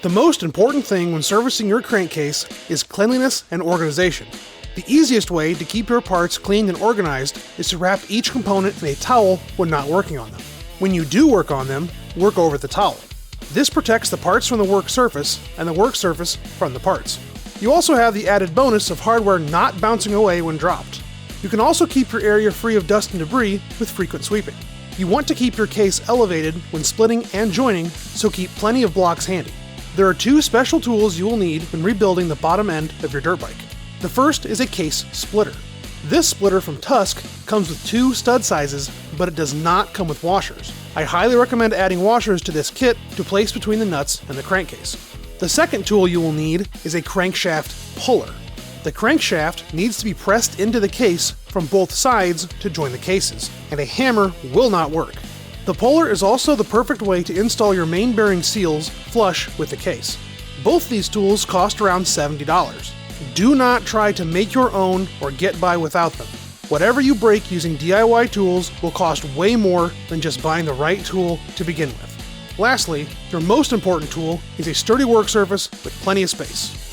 The most important thing when servicing your crankcase is cleanliness and organization. The easiest way to keep your parts clean and organized is to wrap each component in a towel when not working on them. When you do work on them, work over the towel. This protects the parts from the work surface and the work surface from the parts. You also have the added bonus of hardware not bouncing away when dropped. You can also keep your area free of dust and debris with frequent sweeping. You want to keep your case elevated when splitting and joining, so keep plenty of blocks handy. There are two special tools you will need when rebuilding the bottom end of your dirt bike. The first is a case splitter. This splitter from Tusk comes with two stud sizes, but it does not come with washers. I highly recommend adding washers to this kit to place between the nuts and the crankcase. The second tool you will need is a crankshaft puller. The crankshaft needs to be pressed into the case from both sides to join the cases, and a hammer will not work. The puller is also the perfect way to install your main bearing seals flush with the case. Both these tools cost around $70. Do not try to make your own or get by without them. Whatever you break using DIY tools will cost way more than just buying the right tool to begin with. Lastly, your most important tool is a sturdy work surface with plenty of space.